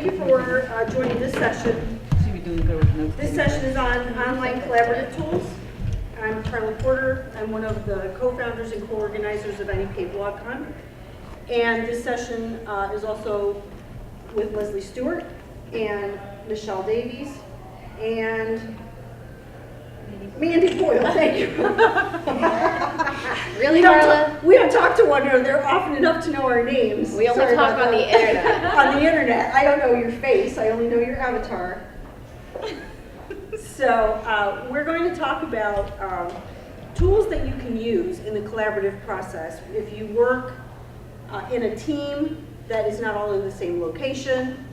you for joining this session. This session is on online collaborative tools. I'm Karla Porter. I'm one of the co-founders and co-organizers of NEPA BlogCon. And this session is also with Leslie Stewart and Michelle Davies and Mandy Boyle. Thank you. Really, Karla? We don't talk to one another often enough to know our names. We only talk on the internet. On the internet. I don't know your face. I only know your avatar. So we're going to talk about tools that you can use in the collaborative process. If you work in a team that is not all in the same location,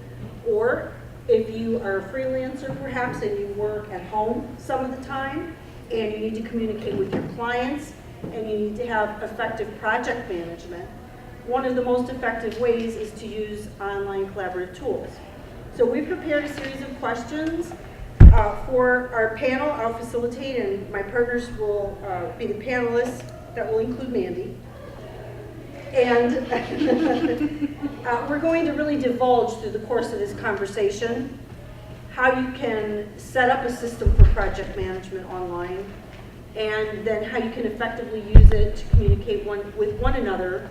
or if you are a freelancer perhaps and you work at home some of the time and you need to communicate with your clients and you need to have effective project management, one of the most effective ways is to use online collaborative tools. So we've prepared a series of questions for our panel. I'll facilitate and my partners will be the panelists. That will include Mandy. And we're going to really divulge through the course of this conversation how you can set up a system for project management online, and then how you can effectively use it to communicate with one another,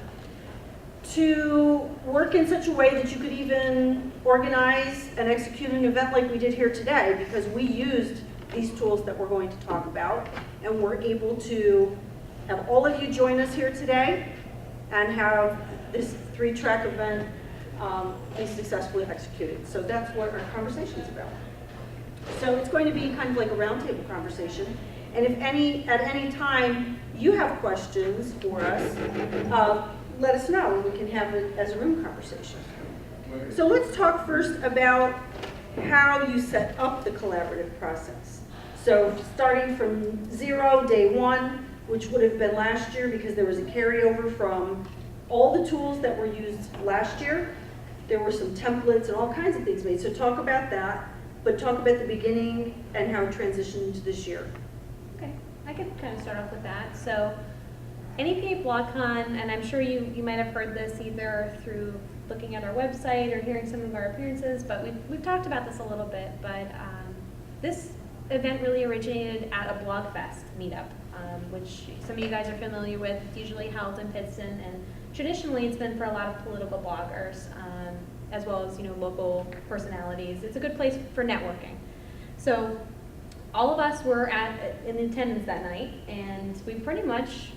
to work in such a way that you could even organize and execute an event like we did here today, because we used these tools that we're going to talk about, and we're able to have all of you join us here today and have this 3-track event be successfully executed. So that's what our conversation is about. So it's going to be kind of like a roundtable conversation. And if at any time you have questions for us, let us know and we can have it as a room conversation. So let's talk first about how you set up the collaborative process. So starting from 0, day 1, which would have been last year because there was a carryover from all the tools that were used last year. There were some templates and all kinds of things made. So talk about that, but talk about the beginning and how it transitioned into this year. Okay, I could kind of start off with that. So NEPA BlogCon, and I'm sure you might have heard this either through looking at our website or hearing some of our appearances, but we've talked about this a little bit, but this event really originated at a BlogFest meetup, which some of you guys are familiar with. It's usually held in Pittston, and traditionally it's been for a lot of political bloggers, as well as local personalities. It's a good place for networking. So all of us were in attendance that night, and we pretty much,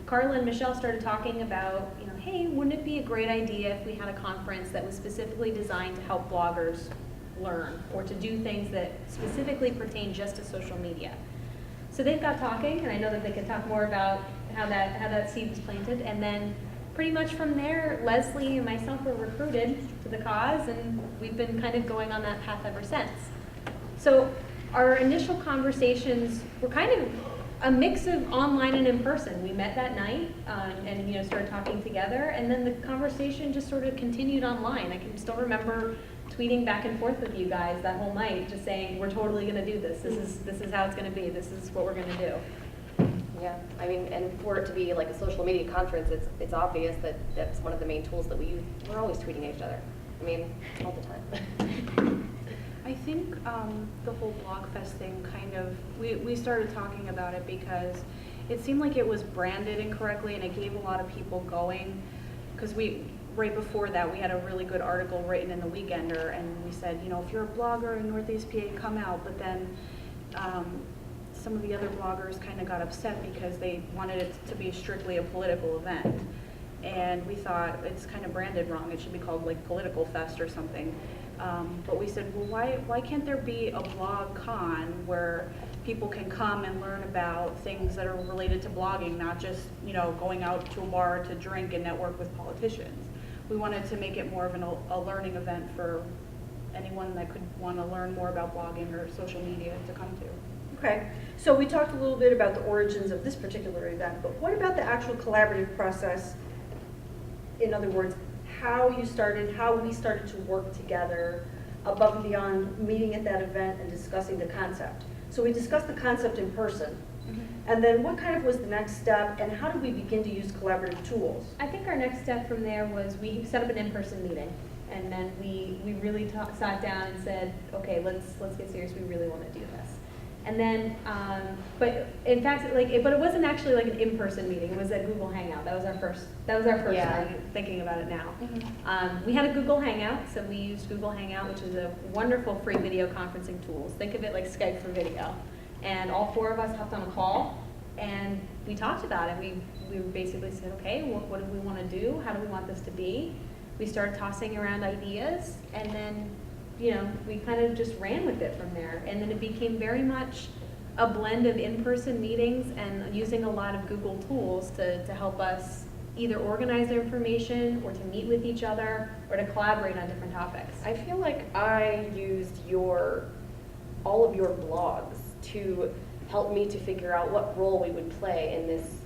Karla and Michelle started talking about, hey, wouldn't it be a great idea if we had a conference that was specifically designed to help bloggers learn or to do things that specifically pertain just to social media. So they got talking, and I know that they can talk more about how that seed was planted, and then pretty much from there, Leslie and myself were recruited to the cause, and we've been kind of going on that path ever since. So our initial conversations were kind of a mix of online and in person. We met that night and started talking together, and then the conversation just sort of continued online. I can still remember tweeting back and forth with you guys that whole night, just saying, we're totally going to do this. This is how it's going to be. This is what we're going to do. Yeah, I mean, and for it to be like a social media conference, it's obvious that that's one of the main tools that we use. We're always tweeting at each other. I mean, all the time. I think the whole BlogFest thing kind of, we started talking about it because it seemed like it was branded incorrectly, and it gave a lot of people going, because right before that we had a really good article written in the Weekender, and we said, if you're a blogger in Northeast PA, come out. But then some of the other bloggers kind of got upset because they wanted it to be strictly a political event, and we thought it's kind of branded wrong. It should be called like Political Fest or something. But we said, well, why can't there be a BlogCon where people can come and learn about things that are related to blogging, not just going out to a bar to drink and network with politicians. We wanted to make it more of a learning event for anyone that could want to learn more about blogging or social media to come to. Okay, so we talked a little bit about the origins of this particular event, but what about the actual collaborative process? In other words, how we started to work together above and beyond meeting at that event and discussing the concept. So we discussed the concept in person, and then what kind of was the next step, and how did we begin to use collaborative tools? I think our next step from there was we set up an in-person meeting, and then we really sat down and said, okay, let's get serious. We really want to do this. And then, but in fact, but it wasn't actually like an in-person meeting. It was a Google Hangout. That was our first Yeah. time, thinking about it now. Mm-hmm. We had a Google Hangout, so we used Google Hangout, which is a wonderful free video conferencing tool. Think of it like Skype for video. And all 4 of us hopped on a call, and we talked about it. We basically said, okay, what do we want to do? How do we want this to be? We started tossing around ideas, and then we kind of just ran with it from there. And then it became very much a blend of in-person meetings and using a lot of Google tools to help us either organize our information or to meet with each other or to collaborate on different topics. I feel like I used all of your blogs to help me to figure out what role we would play in this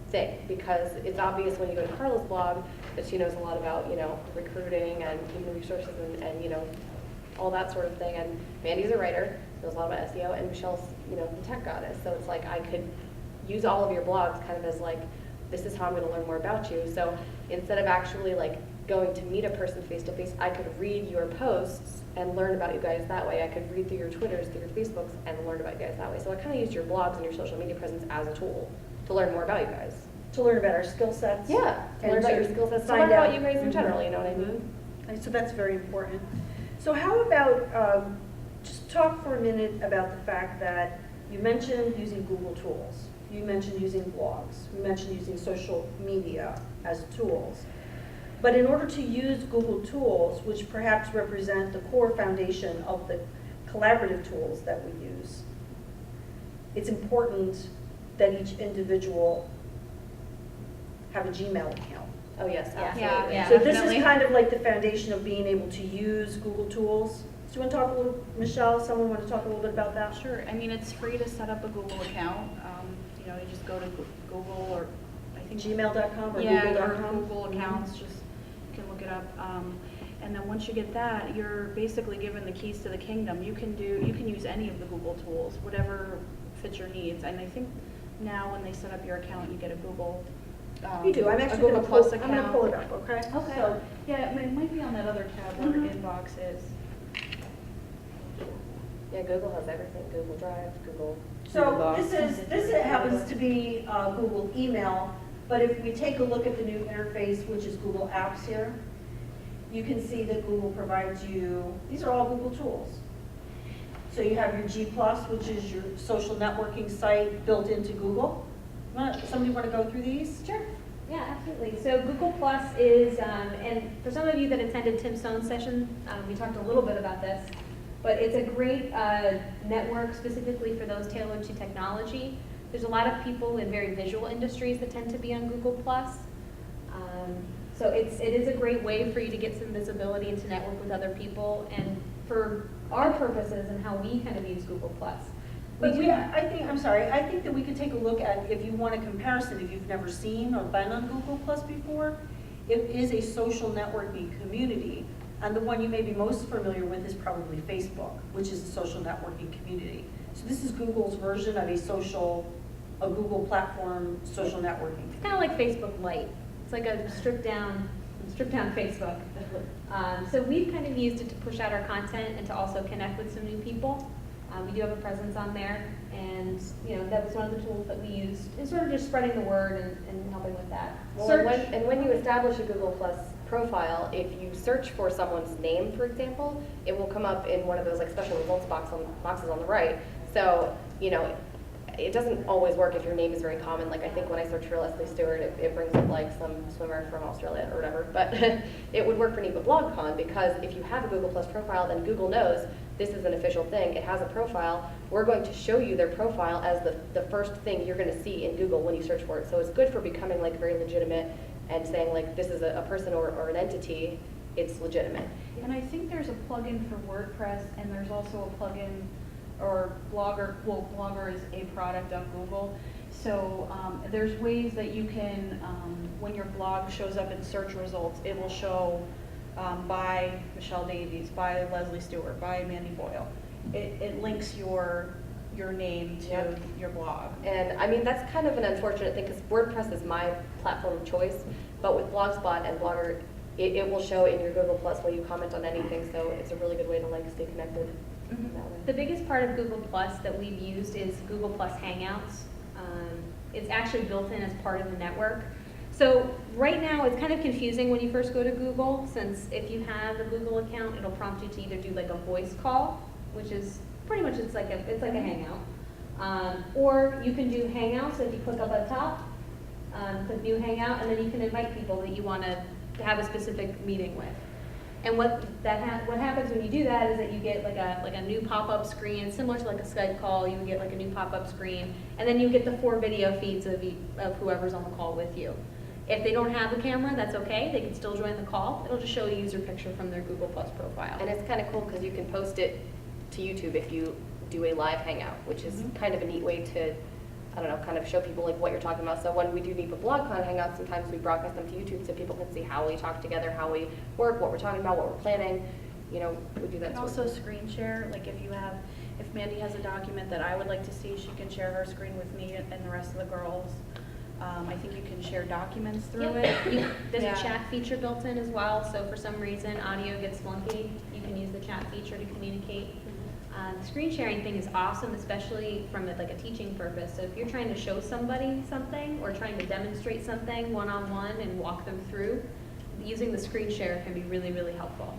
thing, because it's obvious when you go to Karla's blog that she knows a lot about, recruiting and human resources and all that sort of thing. And Mandy's a writer, knows a lot about SEO, and Michelle's, the tech goddess. So it's like I could use all of your blogs kind of as like, this is how I'm going to learn more about you. So instead of actually like going to meet a person face to face, I could read your posts and learn about you guys that way. I could read through your Twitters, through your Facebooks, and learn about you guys that way. So I kind of used your blogs and your social media presence as a tool to learn more about you guys. To learn about our skill sets. Yeah, to learn about your skill sets, to find learn about out. you guys in general, you know what I mean? And so that's very important. So how about, just talk for a minute about the fact that you mentioned using Google tools. You mentioned using blogs. You mentioned using social media as tools. But in order to use Google tools, which perhaps represent the core foundation of the collaborative tools that we use, it's important that each individual have a Gmail account. Oh, yes, Yeah. absolutely. Yeah. So this definitely. is kind of like the foundation of being able to use Google tools. Do you want to talk a little, Michelle, someone want to talk a little bit about that? Sure, I mean, it's free to set up a Google account. You just go to Google or I think Gmail.com or yeah, Google.com? or Google accounts, just you can look it up. And then once you get that, you're basically given the keys to the kingdom. You can use any of the Google tools, whatever fits your needs. And I think now when they set up your account, you get a Google. You do. I'm a actually Google going to Plus pull. I'm account. going to pull it up. Okay. Okay. So, Yeah, it might be on that other tab where Mhm. inbox is. Yeah, Google has everything. Google Drive, Google. so this happens to be Google email, but if we take a look at the new interface, which is Google Apps here, you can see that Google provides you. These are all Google tools. So you have your G+, which is your social networking site built into Google. Somebody want to go through these? Sure. Yeah, absolutely. So Google Plus is, and for some of you that attended Tim Stone's session, we talked a little bit about this, but it's a great network specifically for those tailored to technology. There's a lot of people in very visual industries that tend to be on Google Plus. So it is a great way for you to get some visibility and to network with other people, and for our purposes and how we kind of use Google Plus. But I think that we could take a look at, if you want a comparison, if you've never seen or been on Google Plus before, it is a social networking community. And the one you may be most familiar with is probably Facebook, which is a social networking community. So this is Google's version of a Google platform social networking. It's kind of like Facebook Lite. It's like a stripped down Facebook. So we've kind of used it to push out our content and to also connect with some new people. We do have a presence on there, and that was one of the tools that we used in sort of just spreading the word and helping with that. Well, Search. and when you establish a Google Plus profile, if you search for someone's name, for example, it will come up in one of those like special results boxes on the right. So, it doesn't always work if your name is very common. Like I think when I search for Leslie Stewart, it brings up like some swimmer from Australia or whatever. But it would work for NEPA BlogCon, because if you have a Google Plus profile, then Google knows this is an official thing. It has a profile. We're going to show you their profile as the first thing you're going to see in Google when you search for it. So it's good for becoming like very legitimate and saying like this is a person or an entity. It's legitimate. And I think there's a plugin for WordPress, and there's also a plugin or Blogger. Well, Blogger is a product of Google. So there's ways that you can, when your blog shows up in search results, it will show by Michelle Davies, by Leslie Stewart, by Mandy Boyle. It links your name to Yep. your blog. And I mean, that's kind of an unfortunate thing, because WordPress is my platform of choice, but with Blogspot and Blogger, it will show in your Google Plus when you comment on anything, so it's a really good way to like stay connected that way. The biggest part of Google Plus that we've used is Google Plus Hangouts. It's actually built in as part of the network. So right now it's kind of confusing when you first go to Google, since if you have a Google account, it'll prompt you to either do like a voice call, which is pretty much it's like a hangout, or you can do Hangouts. So if you click up at the top, click New Hangout, and then you can invite people that you want to have a specific meeting with. And what happens when you do that is that you get like a new pop-up screen, similar to like a Skype call. You get like a new pop-up screen, and then you get the 4 video feeds of whoever's on the call with you. If they don't have a camera, that's okay. They can still join the call. It'll just show a user picture from their Google Plus profile. And it's kind of cool because you can post it to YouTube if you do a live hangout, which is kind of a neat way to, I don't know, kind of show people like what you're talking about. So when we do NEPA BlogCon hangouts, sometimes we broadcast them to YouTube so people can see how we talk together, how we work, what we're talking about, what we're planning. You know, we do that. And also screen share, like if Mandy has a document that I would like to see, she can share her screen with me and the rest of the girls. I think you can share documents through it. There's a chat feature built in as well, so for some reason audio gets funky, you can use the chat feature to communicate. The screen sharing thing is awesome, especially from like a teaching purpose. So if you're trying to show somebody something or trying to demonstrate something one-on-one and walk them through, using the screen share can be really, really helpful.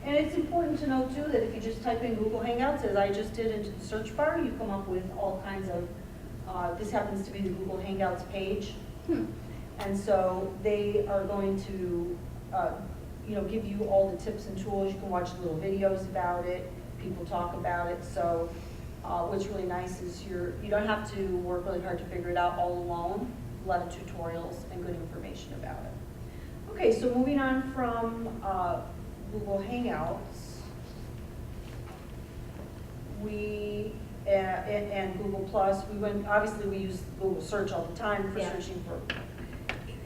And it's important to know too that if you just type in Google Hangouts, as I just did into the search bar, you come up with all kinds of, this happens to be the Google Hangouts page. And so they are going to, give you all the tips and tools. You can watch little videos about it. People talk about it. So what's really nice is you don't have to work really hard to figure it out all alone. A lot of tutorials and good information about it. Okay, so moving on from Google Hangouts, and Google Plus, obviously we use Google search all the time for searching for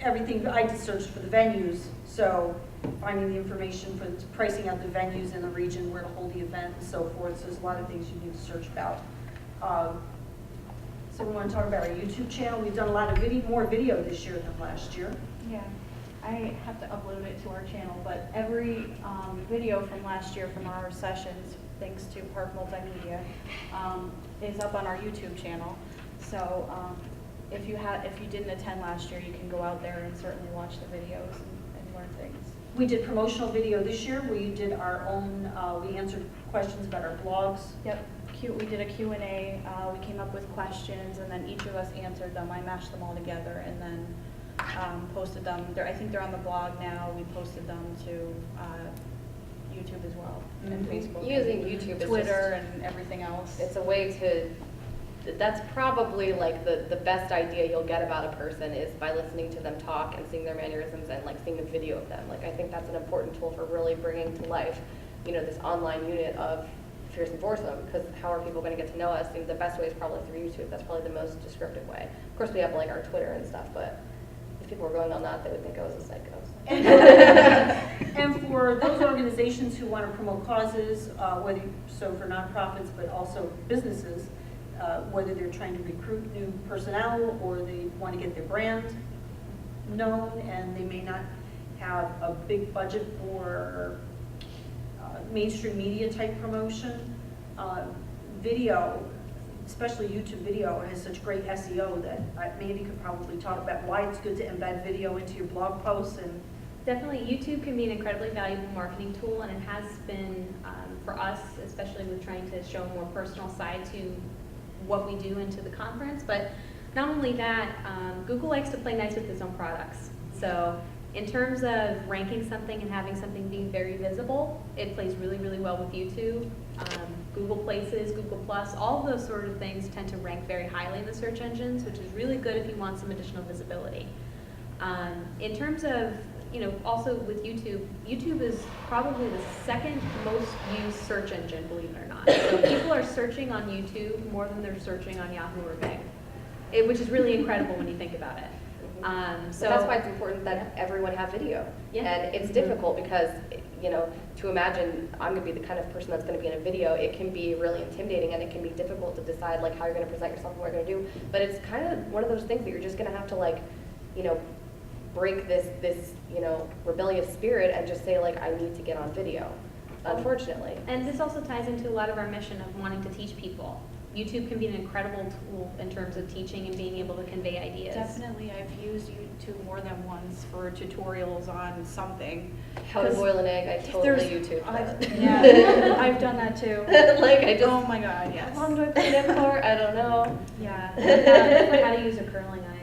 everything. I just searched for the venues, so finding the information for pricing out the venues in the region where to hold the event and so forth. So there's a lot of things you need to search about. So we want to talk about our YouTube channel. We've done a lot of more video this year than last year. Yeah, I have to upload it to our channel, but every video from last year from our sessions, thanks to Park Multimedia, is up on our YouTube channel. So if you didn't attend last year, you can go out there and certainly watch the videos and learn things. We did promotional video this year. We did our own, we answered questions about our blogs. Yep, we did a Q&A. We came up with questions, and then each of us answered them. I mashed them all together and then posted them. I think they're on the blog now. We posted them to YouTube as well, and Facebook. Using and YouTube, Twitter, and everything else. It's a way to, that's probably like the best idea you'll get about a person is by listening to them talk and seeing their mannerisms and like seeing a video of them. Like I think that's an important tool for really bringing to life, this online unit of Fierce and Foursome, because how are people going to get to know us? I think the best way is probably through YouTube. That's probably the most descriptive way. Of course, we have like our Twitter and stuff, but if people were going on that, they would think I was a psycho. And for those organizations who want to promote causes, so for nonprofits, but also businesses, whether they're trying to recruit new personnel or they want to get their brand known and they may not have a big budget for mainstream media type promotion, video, especially YouTube video, has such great SEO that Mandy could probably talk about why it's good to embed video into your blog posts. And definitely YouTube can be an incredibly valuable marketing tool, and it has been for us, especially with trying to show a more personal side to what we do into the conference. But not only that, Google likes to play nice with its own products. So in terms of ranking something and having something being very visible, it plays really, really well with YouTube. Google Places, Google Plus, all of those sort of things tend to rank very highly in the search engines, which is really good if you want some additional visibility. In terms of, also with YouTube, YouTube is probably the second most used search engine, believe it or not. So people are searching on YouTube more than they're searching on Yahoo or Bing, which is really incredible when you think about it. So that's why it's important that everyone have video. Yeah. And it's difficult because, to imagine I'm going to be the kind of person that's going to be in a video, it can be really intimidating and it can be difficult to decide like how you're going to present yourself and what you're going to do. But it's kind of one of those things that you're just going to have to break this rebellious spirit and just say like, I need to get on video, unfortunately. And this also ties into a lot of our mission of wanting to teach people. YouTube can be an incredible tool in terms of teaching and being able to convey ideas. Definitely, I've used YouTube more than once for tutorials on something. How to boil an egg, I totally There's- YouTube that. Yeah, I've done that too. Like I just, Oh my God, yes. how long do I put it in for? I don't know. Yeah. For how to use a curling iron.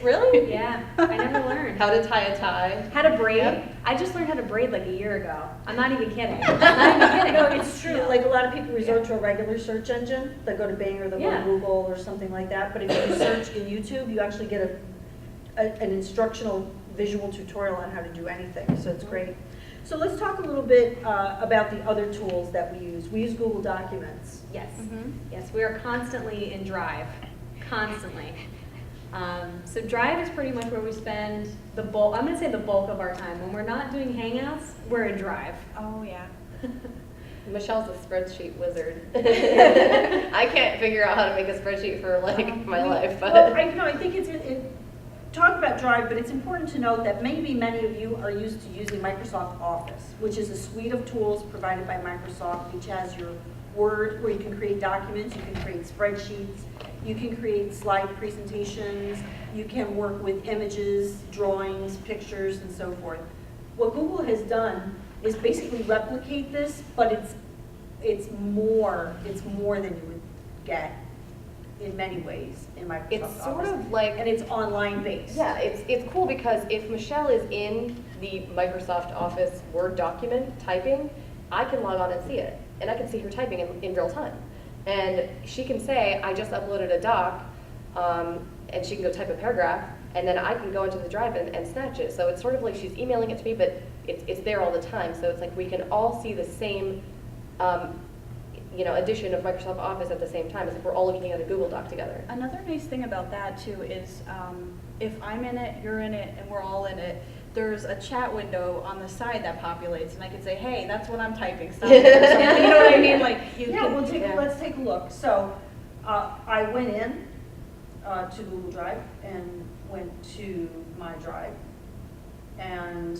Really? Yeah, I never learned. How to tie a tie. How to braid? Yep. I just learned how to braid like a year ago. I'm not even kidding. I'm not even kidding. No, it's true. Like a lot of people resort to a regular search engine. They go to Bing or they go to Yeah. Google or something like that. But if you search in YouTube, you actually get an instructional visual tutorial on how to do anything. So it's great. So let's talk a little bit about the other tools that we use. We use Google Documents. Yes. Mhm. Yes, we are constantly in Drive. Constantly. So Drive is pretty much where we spend the bulk, I'm going to say the bulk of our time. When we're not doing Hangouts, we're in Drive. Oh, yeah. Michelle's a spreadsheet wizard. I can't figure out how to make a spreadsheet for like my life, but. Well, I think talk about Drive, but it's important to note that maybe many of you are used to using Microsoft Office, which is a suite of tools provided by Microsoft, which has your Word, where you can create documents, you can create spreadsheets, you can create slide presentations, you can work with images, drawings, pictures, and so forth. What Google has done is basically replicate this, but it's more than you would get in many ways in Microsoft It's sort Office. of like, And it's online based. yeah, it's cool because if Michelle is in the Microsoft Office Word document typing, I can log on and see it. And I can see her typing in real time. And she can say, I just uploaded a doc, and she can go type a paragraph, and then I can go into the Drive and snatch it. So it's sort of like she's emailing it to me, but it's there all the time. So it's like we can all see the same edition of Microsoft Office at the same time. It's like we're all looking at a Google Doc together. Another nice thing about that too is if I'm in it, you're in it, and we're all in it, there's a chat window on the side that populates, and I can say, hey, that's what I'm typing. Stop it, or something. You know what I mean? Like Let's take a look. So I went in to Google Drive and went to my Drive and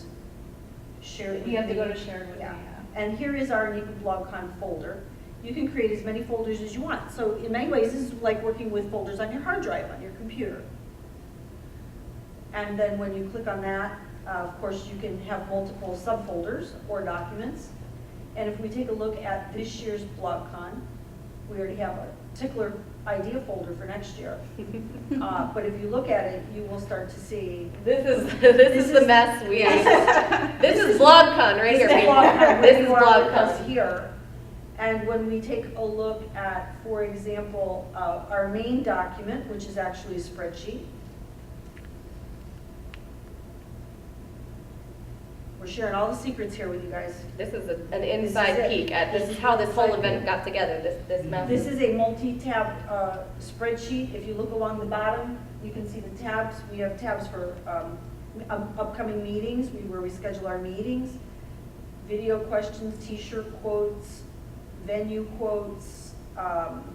shared it with You have to me. go to shared with me. Yeah. And here is our NEPA BlogCon folder. You can create as many folders as you want. So in many ways, this is like working with folders on your hard drive on your computer. And then when you click on that, of course, you can have multiple subfolders or documents. And if we take a look at this year's BlogCon, we already have a particular idea folder for next year. But if you look at it, you will start to see. This is the mess we This is BlogCon right here. This is BlogCon. This is BlogCon BlogCon. here. And when we take a look at, for example, our main document, which is actually a spreadsheet. We're sharing all the secrets here with you guys. This is an inside peek at this is how this whole event got together. This mess. This is a multi-tab spreadsheet. If you look along the bottom, you can see the tabs. We have tabs for upcoming meetings, where we schedule our meetings, video questions, t-shirt quotes, venue quotes. Not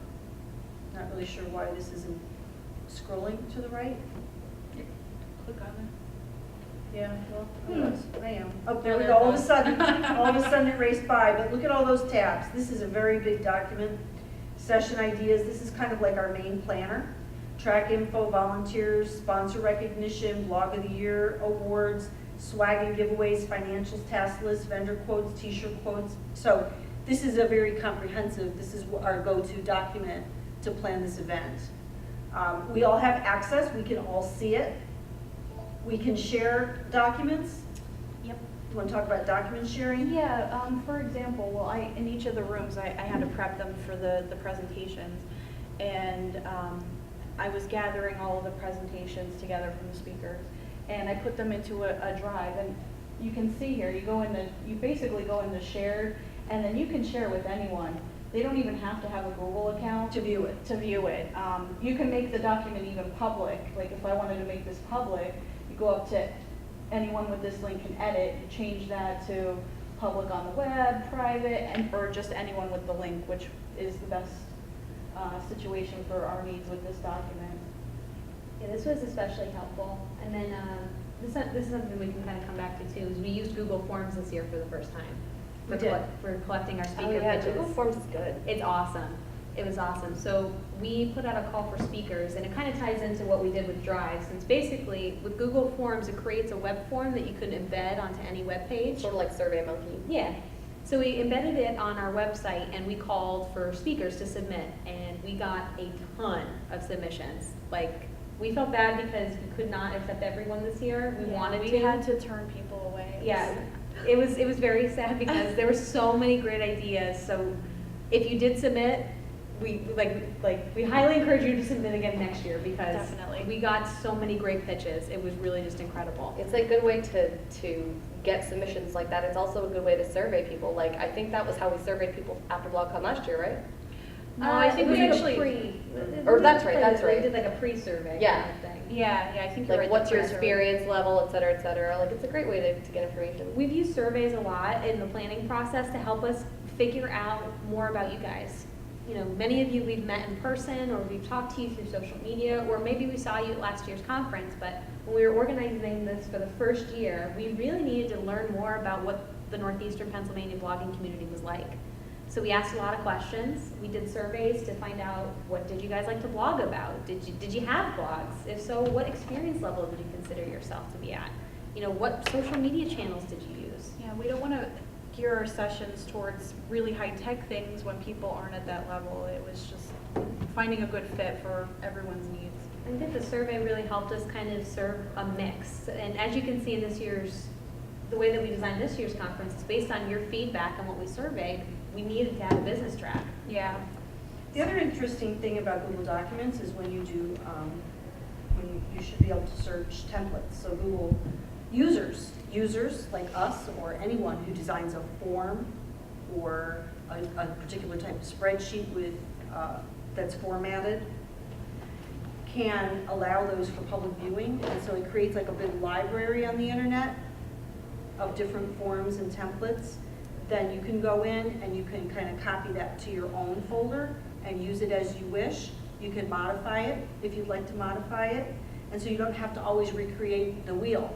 really sure why this isn't scrolling to the right. Click on it. Yeah, well, I am. Oh, there we go. All of a sudden it raced by. But look at all those tabs. This is a very big document. Session ideas. This is kind of like our main planner. Track info, volunteers, sponsor recognition, blog of the year, awards, swag and giveaways, financials, task list, vendor quotes, t-shirt quotes. So this is a very comprehensive. This is our go-to document to plan this event. We all have access. We can all see it. We can share documents. Yep. You want to talk about document sharing? Yeah, for example, well, in each of the rooms, I had to prep them for the presentations. And I was gathering all of the presentations together from the speakers. And I put them into a drive. And you can see here, you basically go into shared, and then you can share with anyone. They don't even have to have a Google account To view it. You can make the document even public. Like if I wanted to make this public, you go up to anyone with this link can edit, you change that to public on the web, private, or just anyone with the link, which is the best situation for our needs with this document. Yeah, this was especially helpful. And then this is something we can kind of come back to too, is we used Google Forms this year for the first time. We did. For collecting our Oh speaker yeah, pitches. Google Forms is good. It's awesome. It was awesome. So we put out a call for speakers, and it kind of ties into what we did with Drive, since basically with Google Forms, it creates a web form that you could embed onto any web page. Sort of like SurveyMonkey. Yeah. So we embedded it on our website, and we called for speakers to submit, and we got a ton of submissions. Like, we felt bad because we could not accept everyone this year. We wanted to. We had to turn people away. Yeah, it was very sad because there were so many great ideas. So if you did submit, we highly encourage you to submit again next year because Definitely. we got so many great pitches. It was really just incredible. It's a good way to get submissions like that. It's also a good way to survey people. Like, I think that was how we surveyed people after BlogCon last year, right? No, I think it was we like actually. Or that's right, that's right. We did like a pre-survey Yeah. kind of thing. Yeah, I think you're Like, right. what's your the press experience level, et cetera, et cetera. Like, it's a great way to get information. We've used surveys a lot in the planning process to help us figure out more about you guys. You know, many of you we've met in person, or we've talked to you through social media, or maybe we saw you at last year's conference, but when we were organizing this for the first year, we really needed to learn more about what the Northeastern Pennsylvania blogging community was like. So we asked a lot of questions. We did surveys to find out, what did you guys like to blog about? Did you have blogs? If so, what experience level did you consider yourself to be at? You know, what social media channels did you use? Yeah, we don't want to gear our sessions towards really high-tech things when people aren't at that level. It was just finding a good fit for everyone's needs. I think the survey really helped us kind of serve a mix. And as you can see in the way that we designed this year's conference is based on your feedback on what we surveyed. We needed to have a business track. Yeah. The other interesting thing about Google Documents is when when you should be able to search templates. So Google users like us or anyone who designs a form or a particular type of spreadsheet with that's formatted can allow those for public viewing. And so it creates like a big library on the internet of different forms and templates. Then you can go in and you can kind of copy that to your own folder and use it as you wish. You can modify it if you'd like to modify it. And so you don't have to always recreate the wheel.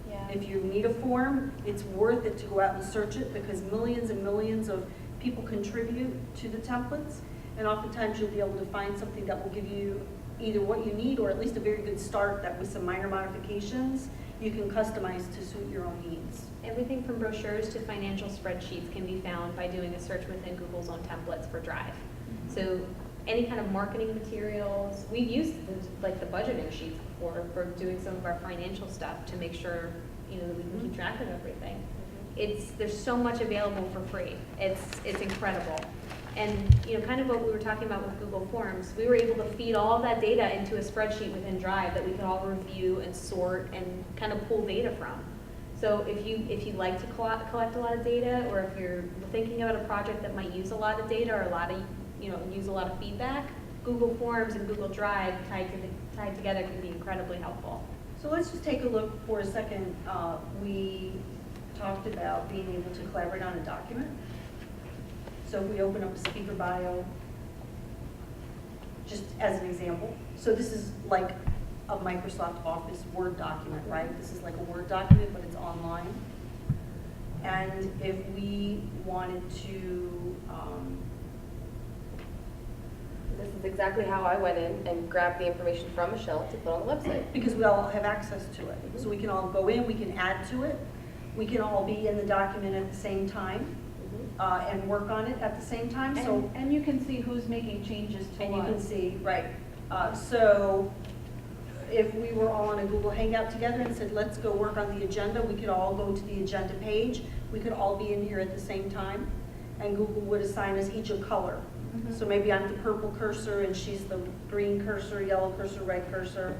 Yeah. If you need a form, it's worth it to go out and search it because millions and millions of people contribute to the templates. And oftentimes you'll be able to find something that will give you either what you need or at least a very good start that with some minor modifications, you can customize to suit your own needs. Everything from brochures to financial spreadsheets can be found by doing a search within Google's own templates for Drive. So any kind of marketing materials, we've used the budgeting sheets before for doing some of our financial stuff to make sure that we can keep track of everything. There's so much available for free. It's incredible. And kind of what we were talking about with Google Forms, we were able to feed all of that data into a spreadsheet within Drive that we could all review and sort and kind of pull data from. So if you like to collect a lot of data, or if you're thinking about a project that might use a lot of data or use a lot of feedback, Google Forms and Google Drive tied together can be incredibly helpful. So let's just take a look for a second. We talked about being able to collaborate on a document. So if we open up a speaker bio, just as an example. So this is like a Microsoft Office Word document, right? This is like a Word document, but it's online. And if we wanted to, This is exactly how I went in and grabbed the information from Michelle to put on the website. because we all have access to it. So we can all go in, we can add to it. We can all be in the document at the same time and work on it at the same time. So And you can see who's making changes to and what. you can see, right. So if we were all on a Google Hangout together and said, let's go work on the agenda, we could all go to the agenda page. We could all be in here at the same time. And Google would assign us each a color. So maybe I'm the purple cursor and she's the green cursor, yellow cursor, red cursor.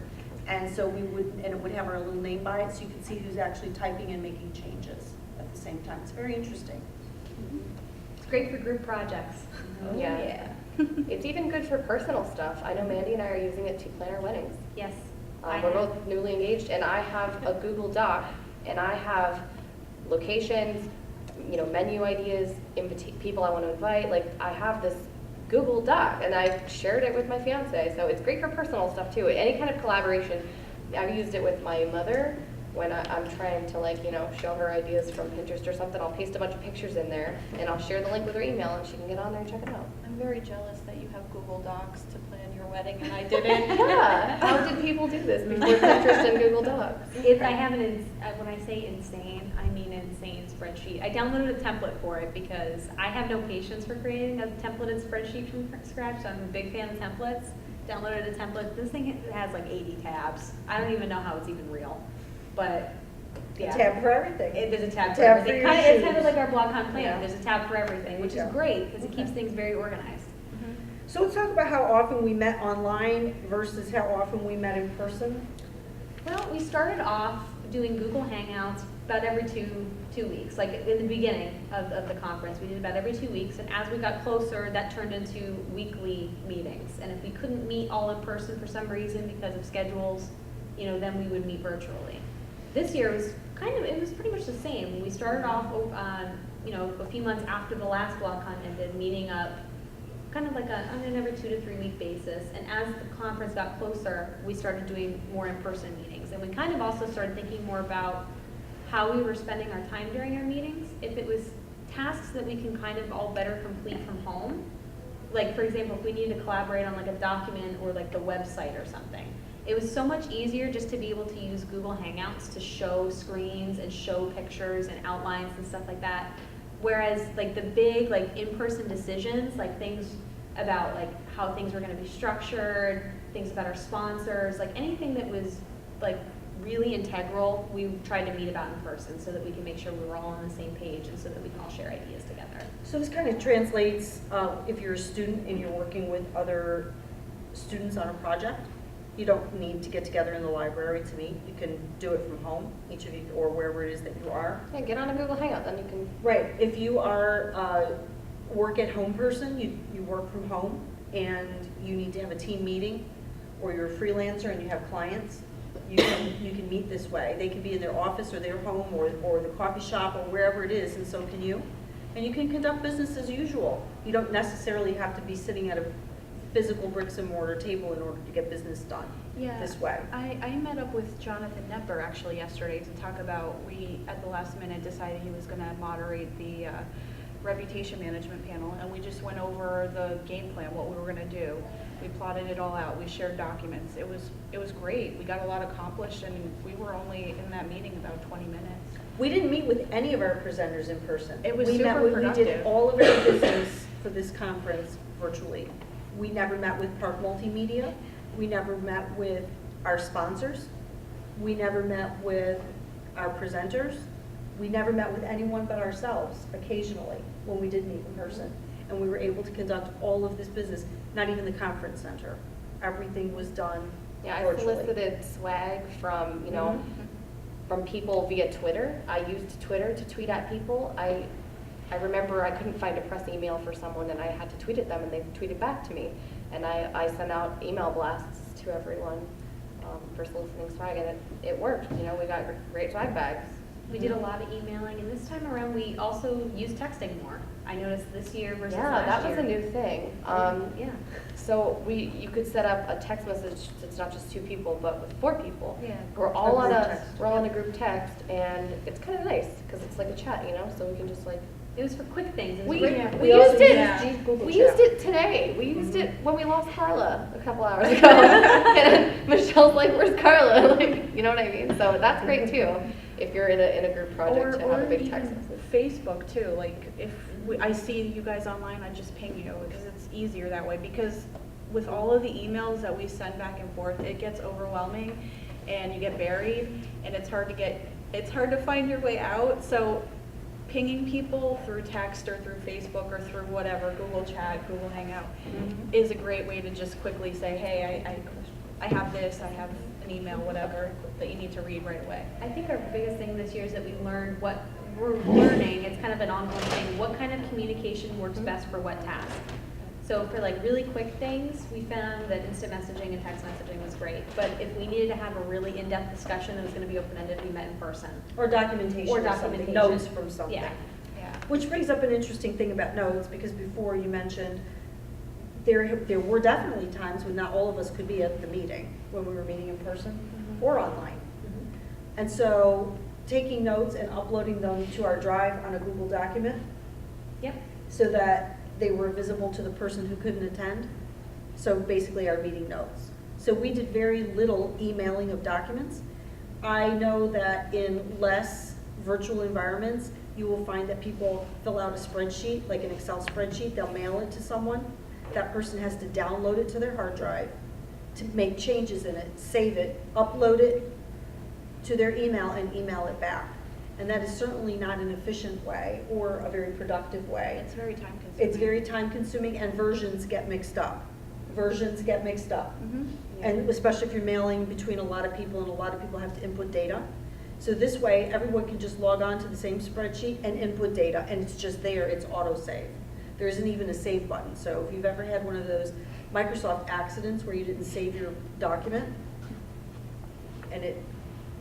And so it would have our little name by it so you can see who's actually typing and making changes at the same time. It's very interesting. It's great for group projects. Oh, yeah. It's even good for personal stuff. I know Mandy and I are using it to plan our weddings. Yes. We're both newly engaged, and I have a Google Doc, and I have locations, menu ideas, people I want to invite. Like, I have this Google Doc, and I've shared it with my fiance, so it's great for personal stuff too. Any kind of collaboration. I've used it with my mother when I'm trying to like, you know, show her ideas from Pinterest or something, I'll paste a bunch of pictures in there and I'll share the link with her email and she can get on there and check it out. I'm very jealous that you have Google Docs to plan your wedding and I didn't. Yeah, how did people do this before Pinterest and Google Docs? I have when I say insane, I mean insane spreadsheet. I downloaded a template for it because I have no patience for creating a templated spreadsheet from scratch, so I'm a big fan of templates. Downloaded a template. This thing has like 80 tabs. I don't even know how it's even real. But yeah. Tab for everything. There's a tab for Tab for everything. your It's kind of shoes. like our BlogCon plan. Yeah. There's a tab for everything, which is great because it keeps things very organized. So let's talk about how often we met online versus how often we met in person. Well, we started off doing Google Hangouts about every two weeks. Like in the beginning of the conference, we did about every 2 weeks. And as we got closer, that turned into weekly meetings. And if we couldn't meet all in person for some reason because of schedules, you know, then we would meet virtually. This year was it was pretty much the same. We started off, you know, a few months after the last BlogCon ended, meeting up kind of like on an every 2 to 3 week basis. And as the conference got closer, we started doing more in-person meetings. And we kind of also started thinking more about how we were spending our time during our meetings. If it was tasks that we can kind of all better complete from home, like for example, if we needed to collaborate on like a document or like the website or something, it was so much easier just to be able to use Google Hangouts to show screens and show pictures and outlines and stuff like that. Whereas like the big like in-person decisions, like things about like how things were going to be structured, things about our sponsors, like anything that was like really integral, we tried to meet about in person so that we can make sure we were all on the same page and so that we can all share ideas together. So this kind of translates, if you're a student and you're working with other students on a project, you don't need to get together in the library to meet. You can do it from home, each of you, or wherever it is that you are. Yeah, get on a Google Hangout, then you can. Right. If you are work at home person, you work from home and you need to have a team meeting, or you're a freelancer and you have clients, you can meet this way. They can be in their office or their home or the coffee shop or wherever it is, and so can you. And you can conduct business as usual. You don't necessarily have to be sitting at a physical bricks and mortar table in order to get business done this way. I met up with Jonathan Nepper actually yesterday to talk about, we at the last minute decided he was going to moderate the reputation management panel, and we just went over the game plan, what we were going to do. We plotted it all out. We shared documents. It was great. We got a lot accomplished, and we were only in that meeting about 20 minutes. We didn't meet with any of our presenters in person. It was we super We did productive. all of our business for this conference virtually. We never met with Park Multimedia. We never met with our sponsors. We never met with our presenters. We never met with anyone but ourselves occasionally when we did meet in person. And we were able to conduct all of this business, not even the conference center. Everything was done Yeah, I virtually. solicited swag from, you know, from people via Twitter. I used Twitter to tweet at people. I remember I couldn't find a press email for someone and I had to tweet at them and they tweeted back to me. And I sent out email blasts to everyone for soliciting swag, and it worked. You know, we got great swag bags. We did a lot of emailing, and this time around we also used texting more. I noticed this year versus Yeah, last that year. was a new thing. Yeah. So you could set up a text message that's not just 2 people, but with 4 people. Yeah. We're all A on group a text. we're all on a group text, and it's kind of nice because it's like a chat, you know. So we can just like It was for quick things. It was we great. we also used it. used Google We Chat. used it today. We used it when we lost Karla a couple hours ago. And Michelle's like, "Where's Karla?" Like, you know what I mean? So that's great too. If you're in a group project to have a big text even message. Facebook too. Like if I see you guys online, I just ping you because it's easier that way. Because with all of the emails that we send back and forth, it gets overwhelming, and you get buried, and it's hard to find your way out. So pinging people through text or through Facebook or through whatever, Google Chat, Google Hangout, is a great way to just quickly say, hey, I have this, I have an email, whatever, that you need to read right away. I think our biggest thing this year is that we learned what we're learning. It's kind of an ongoing thing. What kind of communication works best for what task? So for like really quick things, we found that instant messaging and text messaging was great. But if we needed to have a really in-depth discussion that was going to be open-ended, we met in person. Or documentation Or something, documentation. notes from something. Yeah. Yeah. Which brings up an interesting thing about notes, because before you mentioned there were definitely times when not all of us could be at the meeting, when we were meeting in person or online. And so taking notes and uploading them to our drive on a Google document Yep. so that they were visible to the person who couldn't attend. So basically our meeting notes. So we did very little emailing of documents. I know that in less virtual environments, you will find that people fill out a spreadsheet, like an Excel spreadsheet, they'll mail it to someone. That person has to download it to their hard drive, to make changes in it, save it, upload it to their email and email it back. And that is certainly not an efficient way or a very productive way. It's very time consuming. It's very time consuming and versions get mixed up. Versions get mixed up. Mhm. And especially if you're mailing between a lot of people and a lot of people have to input data. So this way, everyone can just log on to the same spreadsheet and input data, and it's just there, it's auto-save. There isn't even a save button. So if you've ever had one of those Microsoft accidents where you didn't save your document, and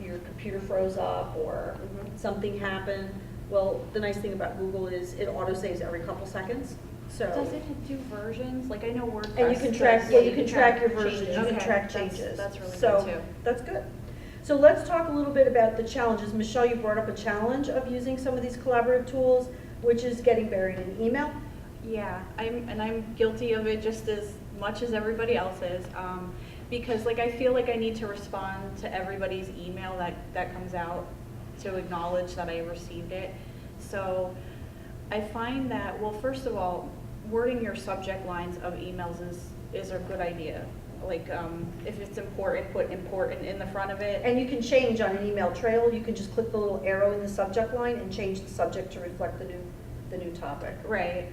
your computer froze up or something happened, well, the nice thing about Google is it auto-saves every couple seconds. So. Does it do versions? Like I know WordPress. And you can does- track, yeah, you can track your versions, changes. you can Okay, track that's- changes. That's really So, good too. that's good. So let's talk a little bit about the challenges. Michelle, you brought up a challenge of using some of these collaborative tools, which is getting buried in email. Yeah, I'm guilty of it just as much as everybody else is, because like I feel like I need to respond to everybody's email that comes out to acknowledge that I received it. So I find that, well, first of all, wording your subject lines of emails is a good idea. Like if it's important, put important in the front of it. And you can change on an email trail. You can just click the little arrow in the subject line and change the subject to reflect the new topic. Right.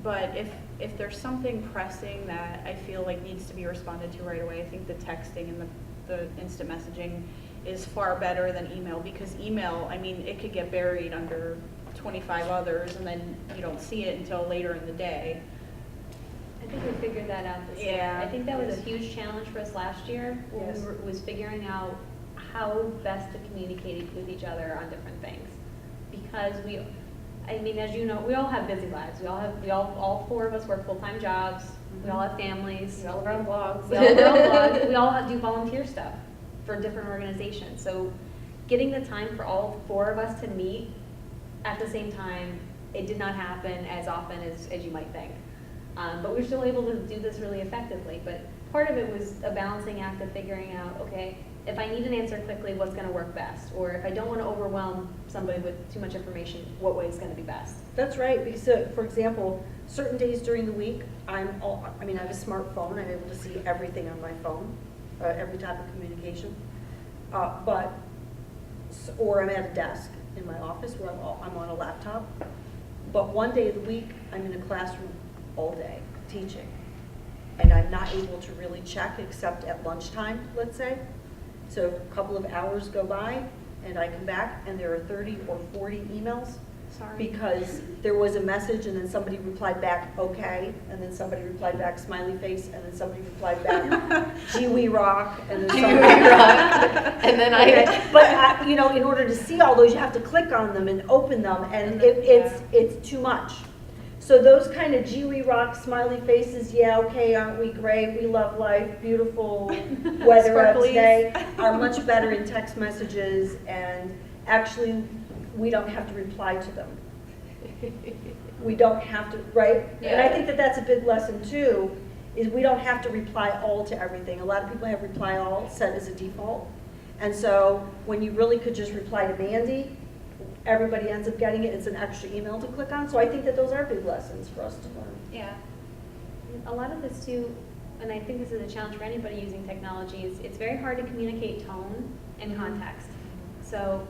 But if there's something pressing that I feel like needs to be responded to right away, I think the texting and the instant messaging is far better than email, because email, I mean, it could get buried under 25 others and then you don't see it until later in the day. I think we figured that out this year. Yeah. I think that was a huge challenge for us last year, when Yes. was figuring out how best to communicate with each other on different things. Because I mean, as you know, we all have busy lives. All four of us work full-time jobs. We all have families. We all have our own blogs. We all have our own blogs. We all do volunteer stuff for different organizations. So getting the time for all four of us to meet at the same time, it did not happen as often as you might think. But we were still able to do this really effectively. But part of it was a balancing act of figuring out, okay, if I need an answer quickly, what's going to work best? Or if I don't want to overwhelm somebody with too much information, what way is going to be best? That's right, because for example, certain days during the week, I have a smartphone, I'm able to see everything on my phone, every type of communication. Or I'm at a desk in my office where I'm on a laptop. But one day of the week, I'm in a classroom all day teaching. And I'm not able to really check except at lunchtime, let's say. So a couple of hours go by and I come back and there are 30 or 40 emails. Sorry. Because there was a message and then somebody replied back, okay, and then somebody replied back, smiley face, and then somebody replied back, gee, we rock, and then somebody And then okay. But in order to see all those, you have to click on them and open them, and it's too much. So those kind of gee, we rock, smiley faces, yeah, okay, aren't we great, we love life, beautiful weather out Sparklies. today, are much better in text messages, and actually, we don't have to reply to them. We don't have to, right? And I think that that's a big lesson too, is we don't have to reply all to everything. A lot of people have reply all set as a default. And so when you really could just reply to Mandy, everybody ends up getting it. It's an extra email to click on. So I think that those are big lessons for us to learn. Yeah. A lot of this too, and I think this is a challenge for anybody using technology, is it's very hard to communicate tone and context. So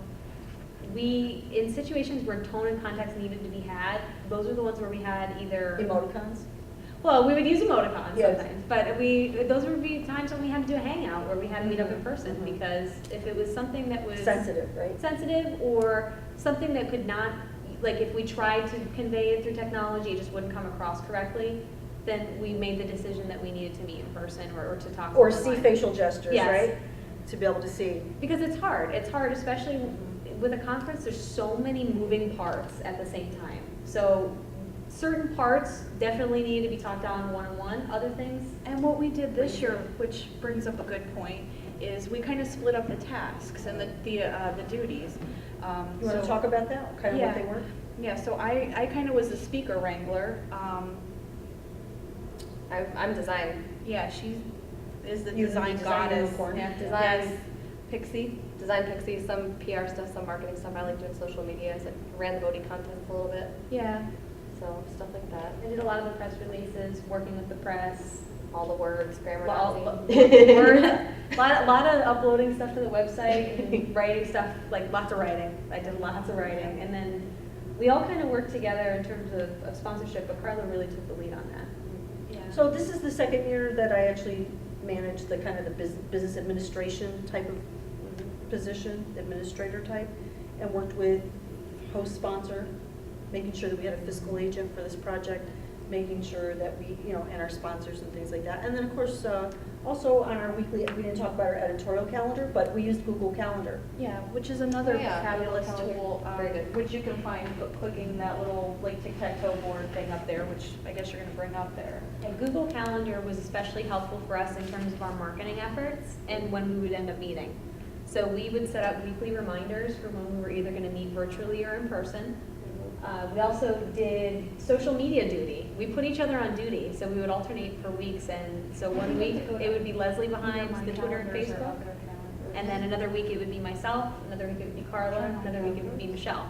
in situations where tone and context needed to be had, those are the ones where we had either Emoticons? well, we would use emoticons Yes. sometimes, but those would be times when we had to do a hangout where we had to meet up in person, because if it was something that was Sensitive, right? sensitive or something that could not, like if we tried to convey it through technology, it just wouldn't come across correctly, then we made the decision that we needed to meet in person or to talk Or online. see facial gestures, Yes. right? To be able to see. Because it's hard, especially with a conference, there's so many moving parts at the same time. So certain parts definitely need to be talked on one-on-one, other things. And what we did this year, which brings up a good point, is we kind of split up the tasks and the duties. You want to So- talk about that, kind of what Yeah. they were? Yeah, so I kind of was the speaker wrangler. I'm design. Yeah, she is the You're the design design goddess. unicorn. Yeah, Yes, design. Pixie. Design Pixie, some PR stuff, some marketing stuff. I like doing social media. So I ran the voting contest a little bit. Yeah, So stuff like that. I did a lot of the press releases, working with the press. All the words, grammar, Well, Nazi. Word, lot of uploading stuff to the website and writing stuff, like lots of writing. I did lots of writing, and then we all kind of worked together in terms of sponsorship, but Karla really took the lead on that. Yeah. So this is the second year that I actually managed the kind of the business administration type of position, administrator type, and worked with host sponsor, making sure that we had a fiscal agent for this project, making sure that we, and our sponsors and things like that. And then, of course, also on our weekly, we didn't talk about our editorial calendar, but we used Google Calendar. Yeah, which is another Oh, yeah, fabulous Google Calendar. tool, Very good. which you can find clicking that little like tic-tac-toe board thing up there, which I guess you're gonna bring up there. And Google Calendar was especially helpful for us in terms of our marketing efforts and when we would end up meeting. So we would set up weekly reminders for when we were either going to meet virtually or in person. We also did social media duty. We put each other on duty, so we would alternate for weeks. And so one week it would be Leslie behind the Twitter and Facebook, and then another week it would be myself, another week it would be Karla, another week it would be Michelle.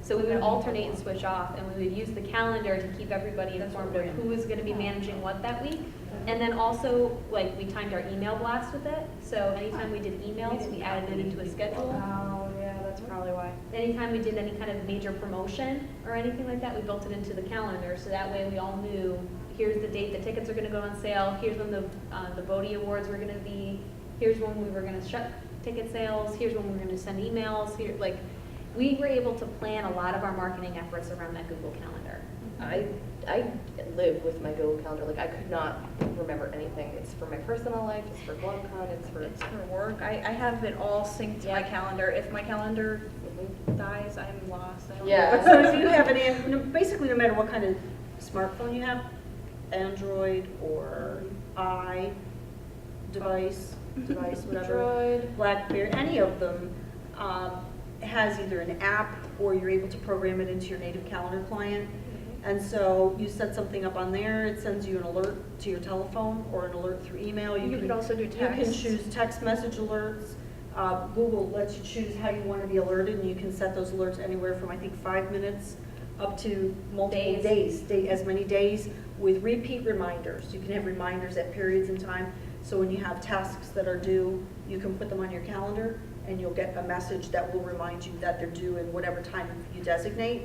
So we would alternate and switch off, and we would use the calendar to keep everybody informed of who was going to be managing what that week. And then also, like, we timed our email blast with it. So anytime we did emails, we added it into a schedule. Oh, yeah, that's probably why. Anytime we did any kind of major promotion or anything like that, we built it into the calendar. So that way we all knew, here's the date the tickets are going to go on sale, here's when the Bodie Awards were going to be, here's when we were going to shut ticket sales, here's when we were going to send emails, here, like, we were able to plan a lot of our marketing efforts around that Google Calendar. I live with my Google Calendar. Like I could not remember anything. It's for my personal life. It's for BlogCon. It's for. It's for work. I have it all synced to my Yeah. calendar. If my calendar Mhm. dies, I'm lost. I don't Yeah. So if you have basically no matter what kind of smartphone you have, Android or device, whatever, Droid. BlackBerry, any of them has either an app or you're able to program it into your native calendar client. And so you set something up on there, it sends you an alert to your telephone or an alert through email. You could also do You can text. choose text message alerts. Google lets you choose how you want to be alerted, and you can set those alerts anywhere from, I think, 5 minutes up to multiple days, as many days with repeat reminders. You can have reminders at periods in time. So when you have tasks that are due, you can put them on your calendar, and you'll get a message that will remind you that they're due in whatever time you designate.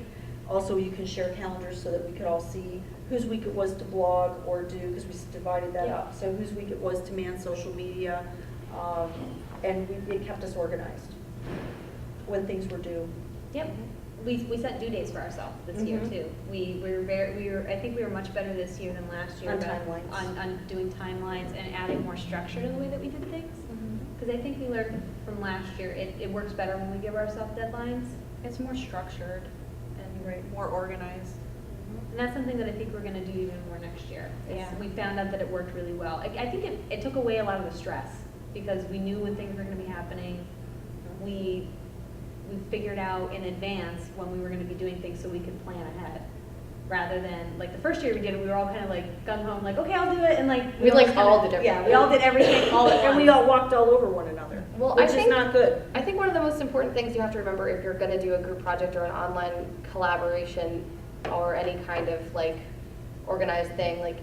Also, you can share calendars so that we could all see whose week it was to blog or do, because we divided that up. So whose week it was to man social media, and it kept us organized when things were due. Yep. We set due dates for ourselves this year Mhm. too. I think we were much better this year than last year On about- timelines. on doing timelines and adding more structure to the way that we did things. Because I think we learned from last year, it works better when we give ourselves deadlines. It's more structured and Right. more organized. And that's something that I think we're gonna do even more next year. Yeah. We found out that it worked really well. I think it took away a lot of the stress because we knew when things were gonna be happening. We figured out in advance when we were gonna be doing things so we could plan ahead. Rather than, like, the first year we did it, we were all kind of like gung ho, like, okay, I'll do it, and like. We, like, kinda- all did everything. Yeah, we all did everything all at once. And we all walked all over one another, Well, which I is think- not good. I think one of the most important things you have to remember if you're going to do a group project or an online collaboration or any kind of like organized thing, like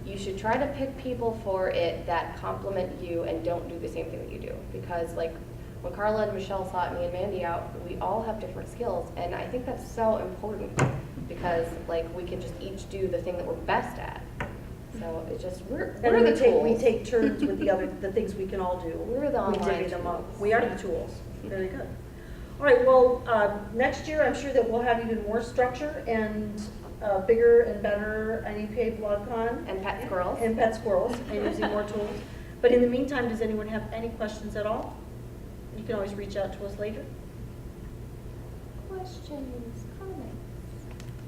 you should try to pick people for it that complement you and don't do the same thing that you do. Because like when Karla and Michelle sought me and Mandy out, we all have different skills, and I think that's so important because like we can just each do the thing that we're best at. So it's just we're And the we tools. take turns with the things we can all do. We're the We online divvy them up. tools. We are the tools. Very good. All right, well, next year, I'm sure that we'll have even more structure and bigger and better NEPA BlogCon And pet squirrels. and pet squirrels and using more tools. But in the meantime, does anyone have any questions at all? You can always reach out to us later. Questions, comments?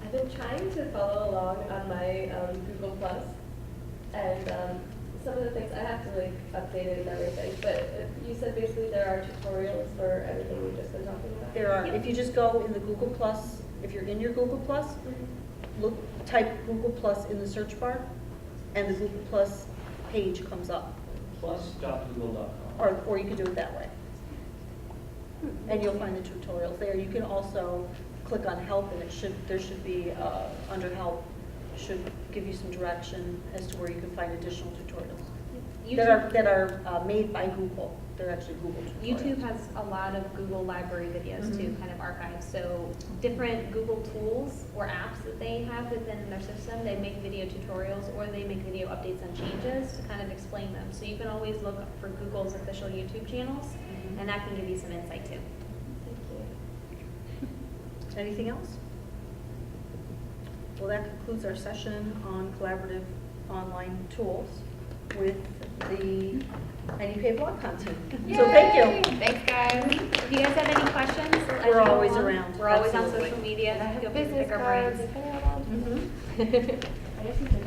I've been trying to follow along on my Google Plus, and some of the things, I have to like update it and everything, but you said basically there are tutorials for everything we've just been talking about? There are, if you just go in the Google Plus, if you're in your Google Plus, look, type Google Plus in the search bar, and the Google Plus page comes up. Plus.google.com. Or you can do it that way. And you'll find the tutorials there. You can also click on help, and there should be, under help, should give you some direction as to where you can find additional tutorials. That are made by Google. They're actually Google tutorials. YouTube has a lot of Google library videos too, Mhm. kind of archived. So different Google tools or apps that they have within their system, they make video tutorials or they make video updates and changes to kind of explain them. So you can always look for Google's official YouTube channels, and that can give you some insight too. Anything else? Well, that concludes our session on collaborative online tools with the NEPA BlogCon team. So thank you. Thanks, guys. If you guys have any questions, as We're you go always along, around. We're always on Absolutely. social media. And I have Feel free to business pick our cards brains. if anyone wants. Mhm. I guess you could